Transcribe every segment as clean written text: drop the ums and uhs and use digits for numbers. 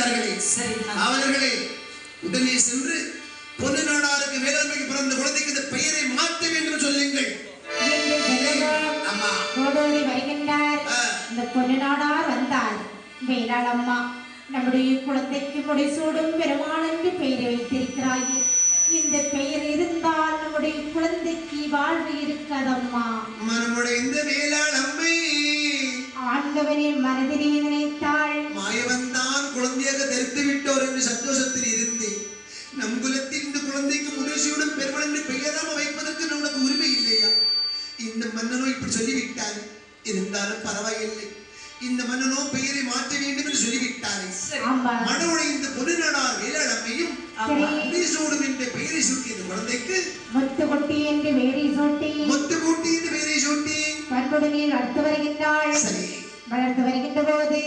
வருகின்றார்களே அவர்களே உடனே சென்று பொன்னு நாடாருக்கு வேளாண்மைக்கு பிறந்த குழந்தைக்கு இந்த பெயரை மாற்ற வேண்டும் சொல்லுங்கள். வருகின்றார் இந்த பொன்னு நாடார் வந்தார். வேளாளம்மா நம்முடைய குழந்தைக்கு முடிசூடும் பெருமாள் என்று பெயரை வைத்திருக்கிறாயே. இந்த பெயர் இருந்தால் நம்முடைய குழந்தைக்கு வாழ்வு இருக்காதம்மா. நம்முடைய இந்த வேளாளம்மை ஆண்டவனின் மனதிலே நினைத்தாள். மாயவன்தான் குழந்தையாக தரித்து விட்டோர் என்று சந்தோஷத்தில் இருந்தேன். நம் குலத்தில் இந்த குழந்தைக்கு முடிசூடும் பெருமாள் என்று பெயராம வைப்பதற்கு நமக்கு உரிமை இல்லையா? இந்த மன்னனோ இப்படி சொல்லிவிட்டார். இருந்தாலும் பரவாயில்லை, இந்த மன்னனோ பெயரை மாற்ற வேண்டும் என்று சொல்லிவிட்டாரே. மனோட இந்த பொன்னுநாடார் வேளாளம்மையும் முடிசூடும் என்ற பெயரை சூட்டிய குழந்தைக்கு முத்துக்குட்டி என்று பெயரை சூட்டி பண்புடனே வளர்த்து வருகின்றாள். வளர்த்து வருகின்ற போது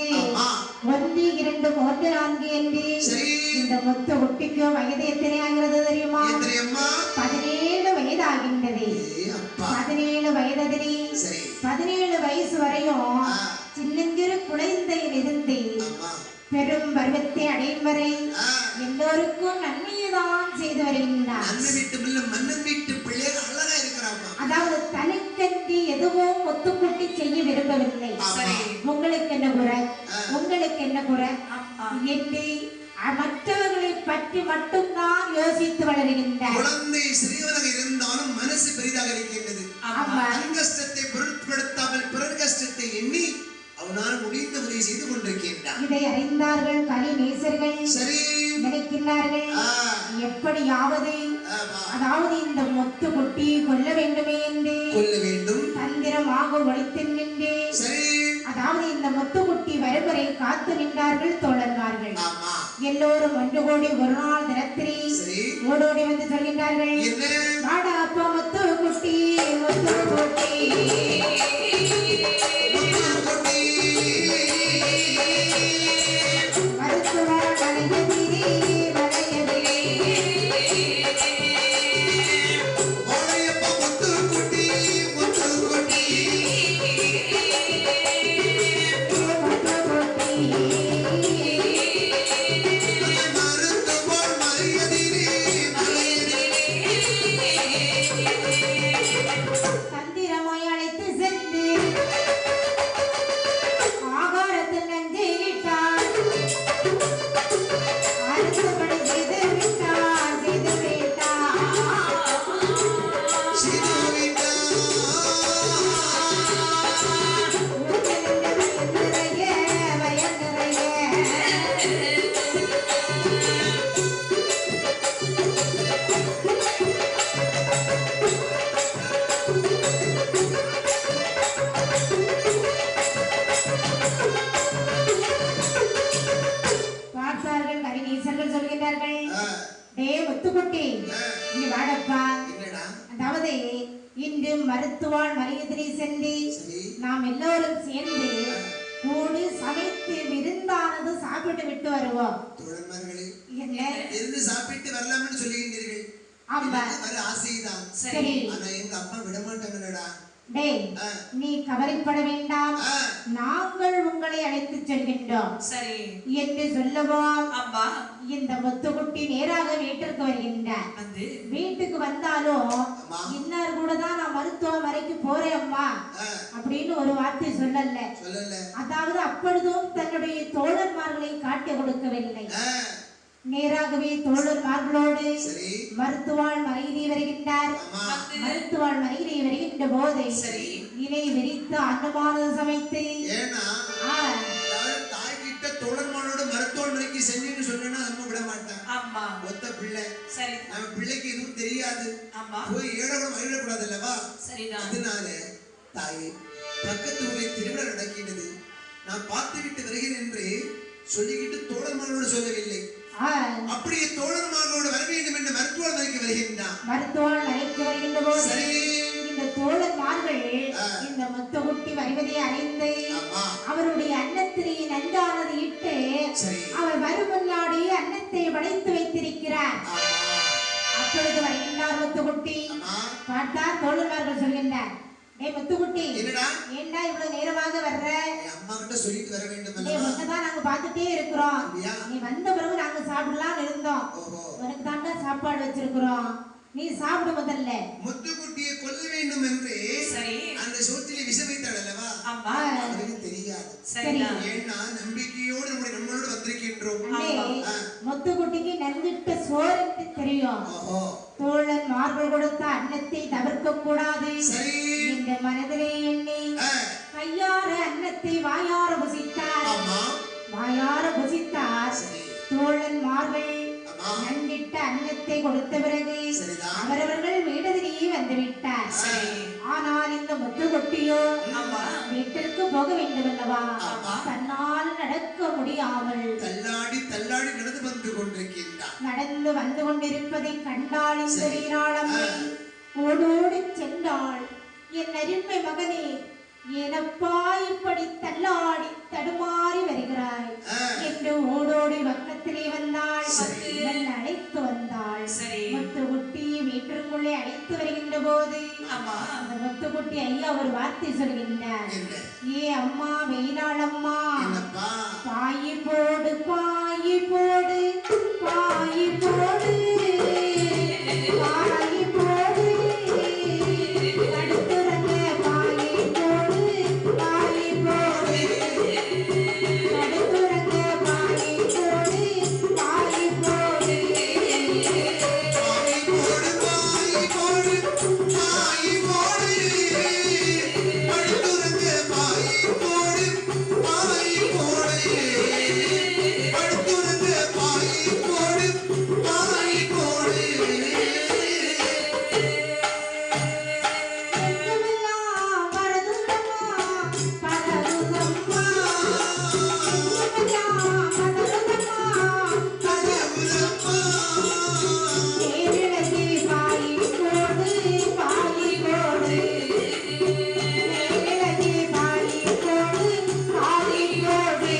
1, 2, 3, 4 என்று இந்த முத்துக்குட்டிக்கு வயது எத்தனை ஆகிறது தெரியுமா? 17 வயதாகின்றது. 17 வயதிலே 17 வயசு வரையும் சின்னஞ்சிறு குழந்தையில் இருந்து பெரும் பருவத்தை அடையும் வரை எல்லோருக்கும் நன்மையைதான் செய்து வருகின்றார். அதாவது தனக்கென்று எதுவும் முத்துக்குட்டி செய்ய விரும்பவில்லை. உங்களுக்கு என்ன குறை, உங்களுக்கு என்ன குறை என்று மற்றவர்களை பற்றி மட்டும்தான் யோசித்து வளர்கின்றார். குழந்தை சிறியவனாக இருந்தாலும் மனசு பெரிதாக இருக்கின்றது. கஷ்டத்தை பொருட்படுத்தாமல் பிறர் கஷ்டத்தை எண்ணி அவனால் முடிந்த உதவி செய்து கொண்டிருக்கின்றார். இதை அறிந்தார்கள் கலி நேசர்கள். நினைக்கிறார்கள் எப்படியாவது அதாவது இந்த முத்துக்குட்டி கொல்ல வேண்டுமே என்று தந்திரமாக ஒழித்து நின்று அதாவது இந்த முத்துக்குட்டி வருவரை காத்து நின்றார்கள் தோழர்கள். எல்லோரும் ஒன்று கூடி ஒரு நாள் தினத்திரி ஓடோடி வந்து சொல்கின்றார்கள், வாடா அப்பா முத்துக்குட்டி முத்துக்குட்டி அதாவது இன்று மருத்துவாள் மரியதிரை சென்று நாம் எல்லோரும் சேர்ந்து கூடி சமைத்து விருந்தானது சாப்பிட்டு விட்டு வருவோம். சாப்பிட்டு வரலாம்னு சொல்லுகின்றீர்கள். ஆசைதான். சரி, ஆனா எங்க அப்பா விட மாட்டாங்கடா. டேய், நீ கவலைப்பட வேண்டாம், நாங்கள் உங்களை அழைத்து செல்கின்றோம் என்று சொல்லவும் இந்த முத்துக்குட்டி நேராக வீட்டிற்கு வருகின்றார். வீட்டுக்கு வந்தாலும் இன்னார் கூட தான் நான் மருத்துவமனைக்கு போறேன் அம்மா அப்படின்னு ஒரு வார்த்தை சொல்லல. அதாவது அப்பொழுதும் தன்னுடைய தோழர்மார்களை காட்டி கொடுக்கவில்லை. நேராகவே தோழர்மார்களோடு மருத்துவாள் மறையிலே வருகின்றார். மருத்துவாள் மறையிலே வருகின்ற போது இலை விரித்து அன்னமானது சமைத்து தாய்கிட்ட தோழர்மானோட மருத்துவாள் மறைக்கு செஞ்சுன்னு சொன்னா நம்ம விட மாட்டேன். ஒத்த பிள்ளை, நம்ம பிள்ளைக்கு எதுவும் தெரியாது, போய் ஏழவரம் வழிவிடக்கூடாது அல்லவா? அதனால தாயே, பக்கத்து ஊரில் திருவிழா நடக்கின்றது, நான் பார்த்து விட்டு வருகிறேன் என்று சொல்லிக்கிட்டு தோழர்மானோடு சொல்லவில்லை. அப்படியே தோழர்மார்களோடு வர வேண்டும் என்று மருத்துவாள் மறைக்கு வருகின்றான். மருத்துவாள் மறைக்கு வருகின்ற போது இந்த தோழர்மார்கள் இந்த முத்துக்குட்டி வருவதை அறிந்து அவருடைய அன்னத்திலே நஞ்சானது இட்டு அவர் வரும் முன்னாடி அன்னத்தை படைத்து வைத்திருக்கிறார். அப்பொழுது வருகின்றார் முத்துக்குட்டி. பார்த்தார் தோழர்மார்கள் சொல்கின்றார், ஏய் முத்துக்குட்டி, என்னடா ஏண்டா இவ்வளவு நேரமாக வர்ற? அம்மா கிட்ட சொல்லிட்டு வர வேண்டும் அல்லவா? உன்னதான் நாங்க பார்த்துட்டே இருக்கிறோம். நீ வந்த பிறகு நாங்க சாப்பிடலாம்னு இருந்தோம். உனக்கு தாண்டா சாப்பாடு வச்சிருக்கிறோம், நீ சாப்பிடு முதல்ல. முத்துக்குட்டியை கொல்ல வேண்டும் என்று சரி அந்த சோற்றிலே விஷம் வைத்தாள் அல்லவா? அம்மா அவருக்கு தெரியாது. சரிதான். ஏன்னா நம்பிக்கையோடு நம்மளோடு வந்திருக்கின்றோம். முத்துக்குட்டிக்கு நந்திட்ட சோறு தெரியும். தோழன் மார்கள் கொடுத்த அன்னத்தை தவிர்க்க கூடாது இந்த மனதிலே எண்ணி கையார அன்னத்தை வாயார புசித்தார். வாயார புசித்தார். தோழன் மார்கள் நந்திட்ட அன்னத்தை கொடுத்த பிறகு அவரவர்கள் வீடுதிலேயே வந்துவிட்டார். ஆனால் இந்த முத்துக்குட்டியோ வீட்டிற்கு போக வேண்டும் அல்லவா? தன்னால் நடக்க முடியாமல் தள்ளாடி தள்ளாடி நடந்து வந்து கொண்டிருக்கின்றார். நடந்து வந்து கொண்டிருப்பதை கண்டாள் இந்த வீராளம்மை. ஓடோடி சென்றாள். என் அருமை மகனே, ஏனப்பா இப்படி தள்ளாடி தடுமாறி வருகிறாய் என்று ஓடோடி பக்கத்திலே வந்தாள். அழைத்து வந்தாள். முத்துக்குட்டி வீட்டிற்குள்ளே அழைத்து வருகின்ற போது அந்த முத்துக்குட்டி ஐயா ஒரு வார்த்தை சொல்கின்றார். ஏ அம்மா, வெயிலாளம்மா, பாயி போடு பாயி போடு பாயி போடு பாயி போடு அடுத்துறங்க பாயி போடு பாயி போடு அடுத்துறங்க பாயி போடு பாயி போடு பாயி போடு பாயி போடு பாயி போடு அடுத்துறங்க பாயி போடு பாயி போடு அடுத்துறங்க பாயி போடு பாயி போடு. எங்கெல்லாம் பரதுதம்மா பரதுதம்மா எங்கெல்லாம் பரதுதம்மா கதவுதம்மா நேரிழகி பாயி போடு பாயி போடு நேரிழகி பாயி போடு பாயி போடு.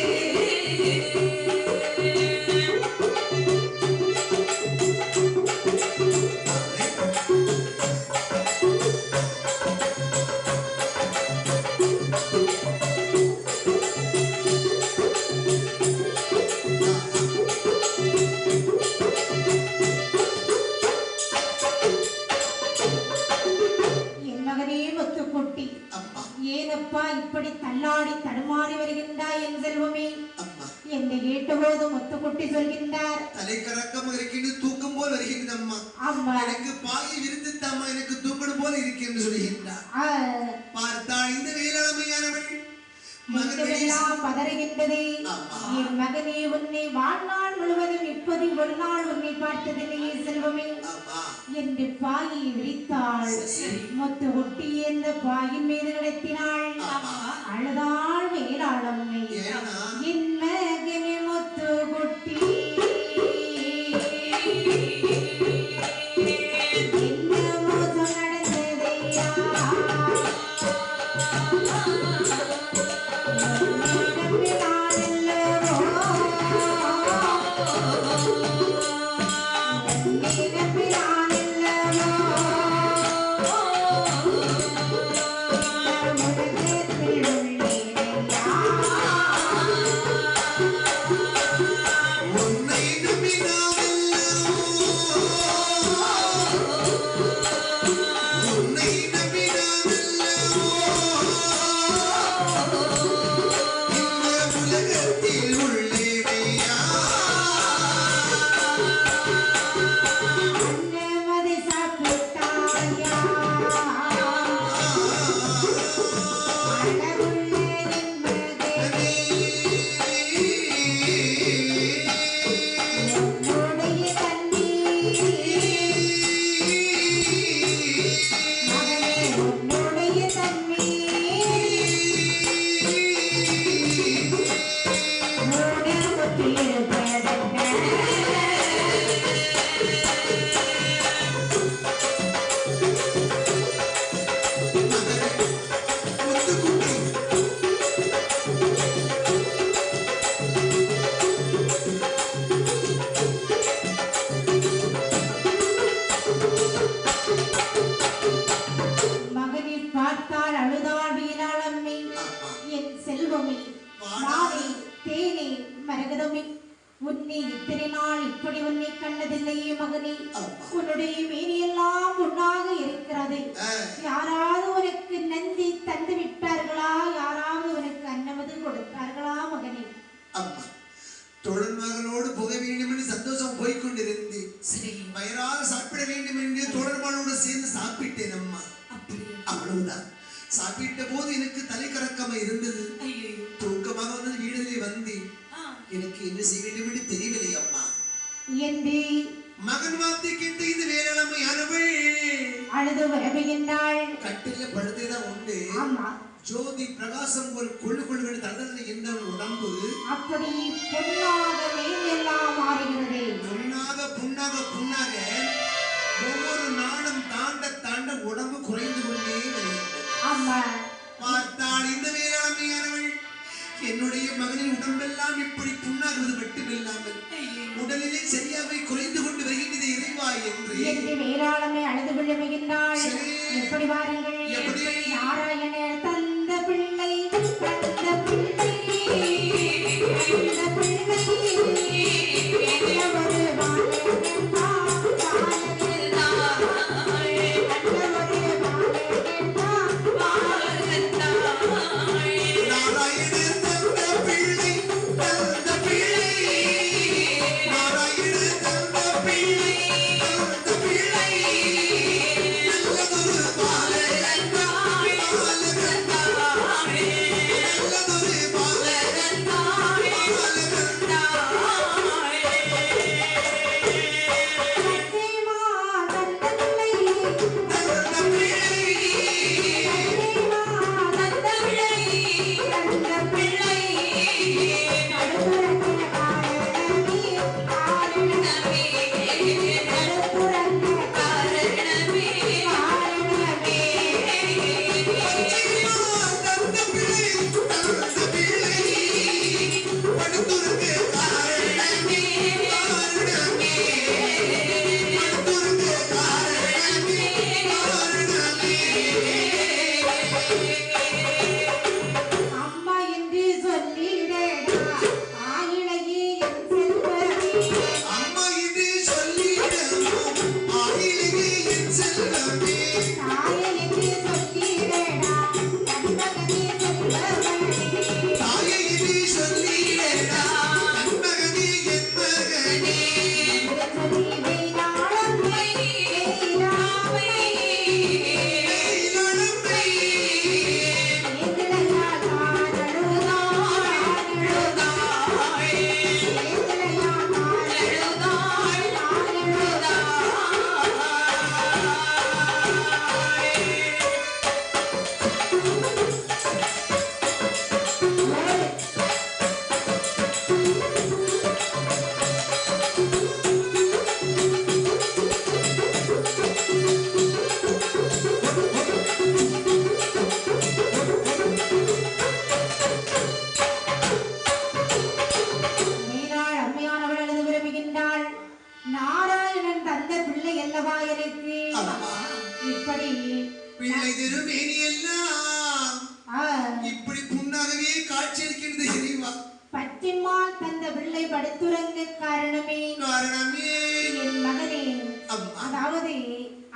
என் மகனே முத்துக்குட்டி, அம்மா ஏனப்பா இப்படி தள்ளாடி தடுமாறி வருகின்றாய் என் செல்வமே அம்மா என்று கேட்டபோது முத்துக்குட்டி சொல்கின்றார். தலைக்கறக்கம் இருக்கின்ற தூக்கம் போல் வருகின்றது அம்மா. அம்மா எனக்கு பாயை விரித்துத்தாம்மா, எனக்கு தூக்கணும் போல இருக்கிறது சொல்கின்றார். பார்த்தாள் இந்த வேளாண்மையானவள் மகனெல்லாம் பதறுகின்றது. என் மகனே, உன்னை வாழ்நாள் முழுவதும் இப்போது ஒரு நாள் உன்னை பார்த்ததில்லையே செல்வமே என்று பாயை விரித்தாள். முத்துக்குட்டி இந்த பாயின் மீது கிடத்தினாள். அழுதாள் வேளாளம்மை. என் மகனே முத்துக்குட்டி, என்ன மோசம் நடந்ததையா? உன்னை இத்தனை நாள் இப்படி உன்னை கண்டதில்லையே மகனே. உன்னுடைய மேனியெல்லாம் பொன்னாக இருக்கிறது. யாராவது உனக்கு நந்தி தந்து விட்டார்களா? யாராவது உனக்கு அன்னமது கொடுத்தார்களா மகனே? அம்மா, தோழன் மகளோடு போக வேண்டும் என்று சந்தோஷம் போய்கொண்டிருந்து வயிறார சாப்பிட வேண்டும் என்று தோழன் மகளோடு சேர்ந்து சாப்பிட்டேன் அம்மா. அவ்வளவுதான். சாப்பிட்ட போது எனக்கு தலை கறக்கமா இருந்தது. தூக்கமாக வந்து வீடுகளில் வந்தேன். எனக்கு என்ன செய்ய வேண்டும் என்று தெரியவில்லை அம்மா. மகன் வார்த்தை கேட்டு இந்த வேளாண்மையானவள் அழுது வரவுகின்றாள். கட்டில படுத்துதான் உண்டு. ஜோதி பிரகாசம் ஒரு கொள்ளு தளர்ந்த இந்த உடம்பு அப்படி பொன்னாக மேலெல்லாம் மாறுகிறது. புண்ணாக ஒவ்வொரு நாளும் தாண்ட உடம்பு குறைந்து கொண்டே வருகிறது. பார்த்தால் இந்த வேளாண்மையானவள் என்னுடைய மகனின் உடம்பெல்லாம் இப்படி புண்ணாகுவது மட்டுமில்லாமல் உடலிலே சரியாகவே குறைந்து கொண்டு வருகின்றது இறைவா என்று வேளாண்மை அழுது விழுகின்றாள். எப்படி வாருங்கள், நாராயண தந்த பிள்ளை தந்த பிள்ளை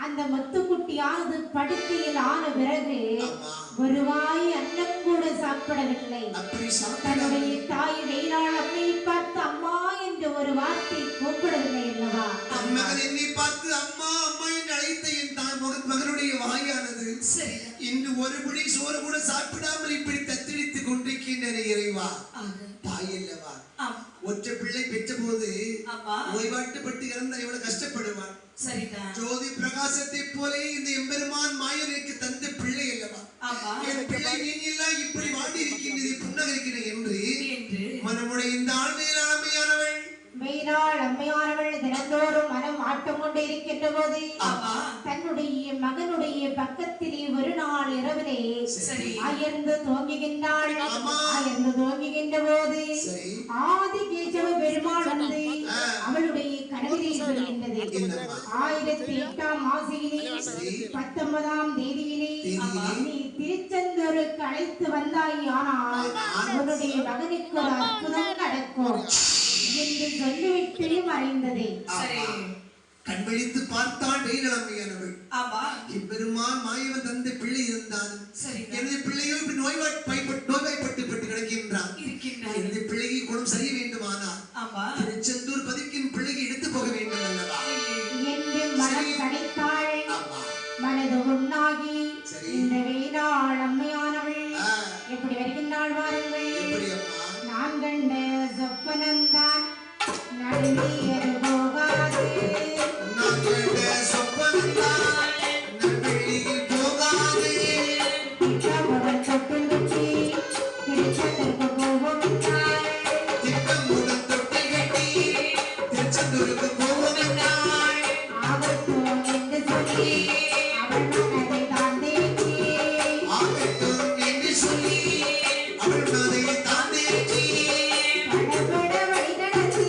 அந்த முத்துக்குட்டியானது படுக்கையில் ஆன பிறகு ஒரு வாய் அன்னம் கூட சாப்பிடவில்லை. தன்னுடைய தாய் வேளாளம்மை பார்த்து அம்மா என்ற ஒரு வார்த்தை கூப்பிடவில்லை அல்லவா? மகன் என்னை பார்த்து அம்மா அம்மா என்று அழைத்த என் மகனுடைய வாயானது இன்று ஒரு பிடி சோறு கூட சாப்பிடாமல் இப்படி தத்தளித்துக் கொண்டிருக்கின்றன இறைவா. தாய் அல்லவா, ஒற்றை பிள்ளை பெற்ற போது ஓய்வாட்டுப்பட்டு இறந்தால் எவ்வளவு கஷ்டப்படுவான். ஜோதி பிரகாசத்தை போலே இந்த எம்பெருமான் மாயனுக்கு தந்த பிள்ளை அல்லவா. என் பிள்ளை நீங்கெல்லாம் இப்படி வாடி இருக்கின்றது புன்னகரிக்கிறேன் என்று மனமுடைய இந்த ஆழ்மையானவள் அம்மையானவள் தினந்தோறும் மனம் ஆட்டம் கொண்டு இருக்கின்ற போது தன்னுடைய மகனுடைய பக்கத்திலே ஒரு நாள் இரவிலே அயர்ந்து தோங்குகின்றாள். அயர்ந்து தோங்குகின்ற போது ஆதி கேசவ பெருமாள் வந்து அவளுடைய கனவிலே சொல்கின்றது. 1008ஆம் மாசியிலே 19ஆம் தேதியிலே நீ திருச்செந்தூருக்கு அழைத்து வந்தாய், ஆனால் உன்னுடைய மகனுக்கு ஒரு அற்புதம் நடக்கும் என்று சொல்லிவிட்டு மறைந்ததே. கண் விழித்து பார்த்தால் வெயிலமையானவள். எம்பெருமான் மாயவன் தந்த பிள்ளை இருந்தான். எனது பிள்ளையோ இப்படி நோய்வாய்ப்பட்டு கிடக்கின்றான். எனது பிள்ளையை குணம் செய்ய வேண்டுமானால் திருச்செந்தூர் பதிக்கும் பிள்ளையை எடுத்து போக வேண்டும் அல்லவா என்று மனம் கணித்தாள். மனது உண்ணாகி இந்த வெயிலாள் அம்மையானவள் எப்படி வருகின்றாள் வாருங்கள். நான் கண்ட சொப்பனந்தான் நடுநீர் போகாது. நான் கண்ட சொப்பனந்தான் நடுநீர் போகாது. திட்டமுடன் தொட்டு கட்டி திருச்செந்தூருக்கு போவோம். திட்டமுடன் தொட்டு கட்டி திருச்செந்தூருக்கு போவோம் என்றாள். ஆகட்டும் என்று சொல்லி அவள் மனதை தான் தேற்றி. ஆகட்டும் என்று சொல்லி அவள் மனதை தான் தேற்றி. படபட வழி நடந்து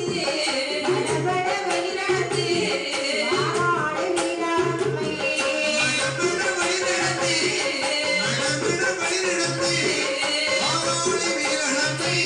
படபட வழி நடந்து வாராளி வீராண்மை. மடமட வழி நடந்து மடமட வழி நடந்து ஆரோளி வீரனை